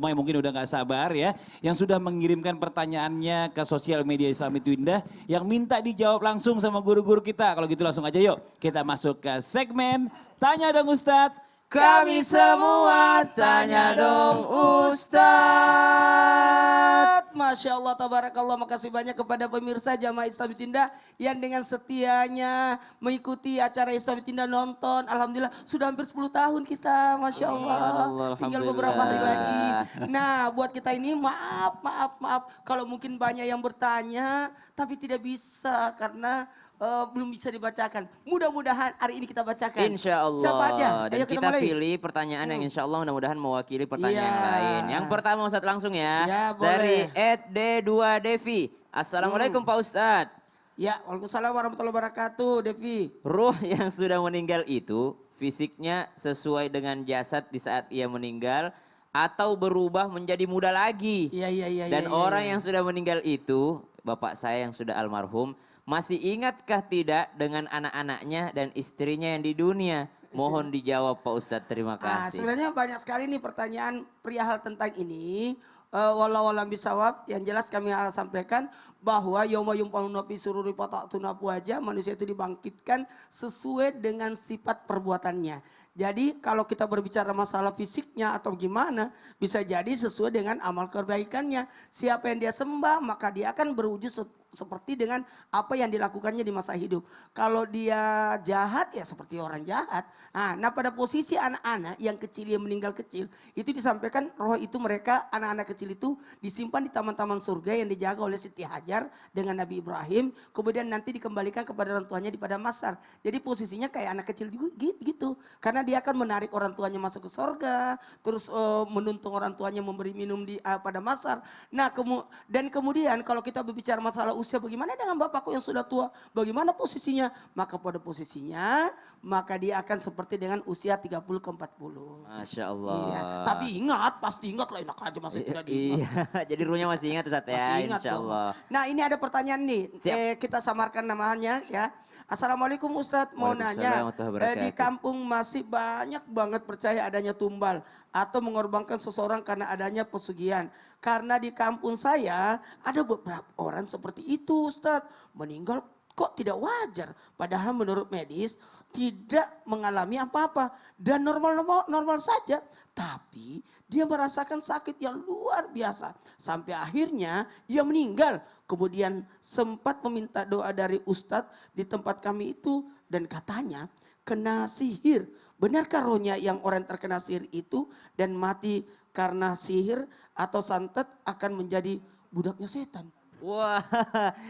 semua yang mungkin udah gak sabar ya. Yang sudah mengirimkan pertanyaannya ke sosial media Islam itu Indah. Yang minta dijawab langsung sama guru-guru kita. Kalau gitu langsung aja yuk kita masuk ke segmen Tanya Dong Ustadz. Kami semua tanya dong Ustadz. Masya Allah, tabarakallah, makasih banyak kepada pemirsa Jamaah Islam Tinda yang dengan setianya mengikuti acara Islam Tinda nonton. Alhamdulillah sudah hampir 10 tahun kita, Masya Allah. Tinggal beberapa hari lagi. Nah buat kita ini maaf kalau mungkin banyak yang bertanya tapi tidak bisa karena belum bisa dibacakan. Mudah-mudahan hari ini kita bacakan. Insya Allah. Siapa aja? Dan Ayo kita mulai. pilih pertanyaan yang insya Allah mudah-mudahan mewakili pertanyaan yang Iya. lain. Yang pertama Ustadz langsung ya. Ya, Dari boleh. @D2Devi. Assalamualaikum Pak Ustadz. Ya, waalaikumsalam warahmatullahi wabarakatuh, Devi. Ruh yang sudah meninggal itu fisiknya sesuai dengan jasad di saat ia meninggal atau berubah menjadi muda lagi. Iya. Dan orang yang sudah meninggal itu, bapak saya yang sudah almarhum, masih ingatkah tidak dengan anak-anaknya dan istrinya yang di dunia? Mohon dijawab Pak Ustadz, terima kasih. Sebenarnya banyak sekali nih pertanyaan perihal tentang ini. Wallahu a'lam bishawab, yang jelas kami sampaikan bahwa yauma yumpanuna fi sururi fata'tuna aja, manusia itu dibangkitkan sesuai dengan sifat perbuatannya. Jadi kalau kita berbicara masalah fisiknya atau gimana, bisa jadi sesuai dengan amal kebaikannya. Siapa yang dia sembah maka dia akan berwujud seperti dengan apa yang dilakukannya di masa hidup. Kalau dia jahat ya seperti orang jahat. Nah pada posisi anak-anak yang kecil, yang meninggal kecil, itu disampaikan roh itu mereka, anak-anak kecil itu disimpan di taman-taman surga yang dijaga oleh Siti Hajar dengan Nabi Ibrahim. Kemudian nanti dikembalikan kepada orang tuanya di padang mahsyar. Jadi posisinya kayak anak kecil juga gitu. Karena dia akan menarik orang tuanya masuk ke surga. Terus menuntung orang tuanya memberi minum di pada mahsyar. Nah dan kemudian kalau kita berbicara masalah usia, bagaimana dengan bapakku yang sudah tua? Bagaimana posisinya? Maka pada posisinya maka dia akan seperti dengan usia 30 ke 40. Masya Allah. Iya. Tapi ingat, pasti ingat lah, enak aja masih tidak diingat. Iya, jadi ruhnya masih ingat Ustadz ya, Masih ingat insya dong. Allah. Nah ini ada pertanyaan nih, kita samarkan namanya ya. Assalamualaikum Ustadz, mau Waalaikumsalam nanya, warahmatullahi wabarakatuh. di kampung masih banyak banget percaya adanya tumbal atau mengorbankan seseorang karena adanya pesugihan. Karena di kampung saya ada beberapa orang seperti itu Ustadz, meninggal kok tidak wajar. Padahal menurut medis tidak mengalami apa-apa dan normal saja. Tapi dia merasakan sakit yang luar biasa. Sampai akhirnya ia meninggal. Kemudian sempat meminta doa dari Ustadz di tempat kami itu. Dan katanya kena sihir. Benarkah rohnya yang orang terkena sihir itu dan mati karena sihir atau santet akan menjadi budaknya setan? Wah,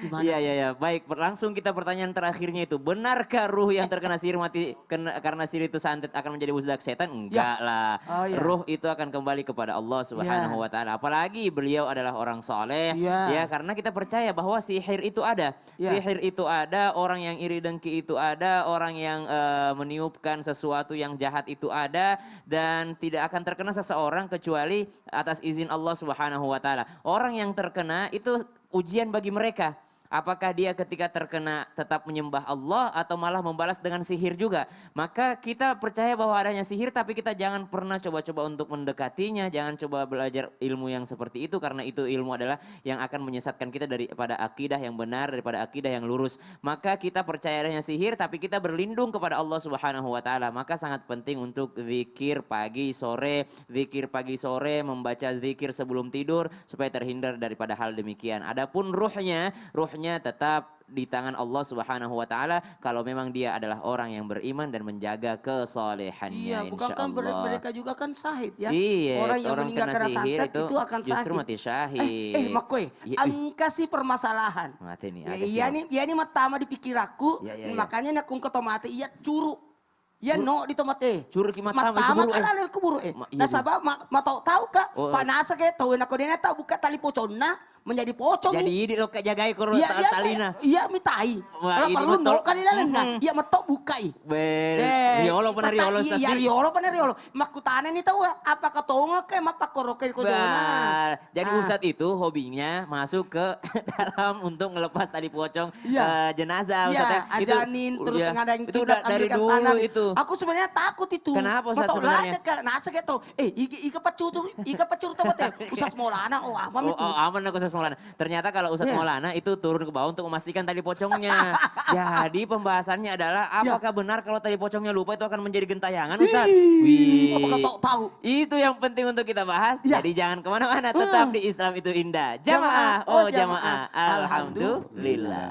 Gimana? iya. Baik, langsung kita pertanyaan terakhirnya itu. Benarkah ruh yang terkena sihir mati karena sihir itu santet akan menjadi budak setan? Enggak lah. Oh, ya. Ruh itu akan kembali kepada Allah Subhanahu wa taala. Apalagi beliau adalah orang soleh. Ya. Ya, karena kita percaya bahwa sihir itu ada. Ya. Sihir itu ada, orang yang iri dengki itu ada, orang yang meniupkan sesuatu yang jahat itu ada, dan tidak akan terkena seseorang kecuali atas izin Allah Subhanahu wa taala. Orang yang terkena itu ujian bagi mereka. Apakah dia ketika terkena tetap menyembah Allah atau malah membalas dengan sihir juga. Maka kita percaya bahwa adanya sihir, tapi kita jangan pernah coba-coba untuk mendekatinya. Jangan coba belajar ilmu yang seperti itu, karena itu ilmu adalah yang akan menyesatkan kita daripada akidah yang benar, daripada akidah yang lurus. Maka kita percaya adanya sihir, tapi kita berlindung kepada Allah Subhanahu wa taala. Maka sangat penting untuk zikir pagi sore, membaca zikir sebelum tidur supaya terhindar daripada hal demikian. Adapun ruhnya tetap di tangan Allah Subhanahu wa taala kalau memang dia adalah orang yang beriman dan menjaga kesolehannya, Iya, bukan kan insyaallah. mereka juga kan syahid ya. Iya, Orang yang orang meninggal kena karena sihir santet itu akan justru syahid. mati syahid. Makoy, Iya, kasih permasalahan. mati nih. Ya, ini matama dipikir aku, Iya. makanya nak kung ketomate iya curu. Ya no di tomate. Curu ki matama Matama kuburu, kan ada kuburu iya, Nah sabab tahu kak, Oh, panasa kayak tahu nak kodena tahu buka tali poconna, menjadi pocong. Jadi ini lo jagai kurus Iya, dia talina. iya mitai. Wah, Kalau ini perlu betul. nokan ilalan nah, iya metok bukai. Riolo pernah riolo Iya, riolo pernah riolo. Makutane nih tahu apa katonga ke mapa koroke kodona. Jadi Ustadz itu hobinya masuk ke dalam untuk ngelepas tali pocong jenazah Iya, Ustadz. ajanin terus iya. ngadain Itu kiblat dari ambilkan dulu tangan. itu. Aku sebenarnya takut itu. Kenapa, Ustadz, Matok sebenarnya? lada ke nasa gitu. Ika pacur tuh betul. Usas Maulana aman itu. Aman aku Ustadz Maulana. Ternyata kalau Ustadz Iya. Maulana itu turun ke bawah untuk memastikan tali pocongnya. Jadi pembahasannya adalah apakah benar kalau tali pocongnya lupa itu akan menjadi gentayangan Ustadz? Ih, apakah tahu? Itu yang penting untuk kita bahas. Iya. Jadi jangan kemana-mana, tetap di Islam itu indah. Jamaah, Jamaah, oh oh jamaah. jamaah. Alhamdulillah.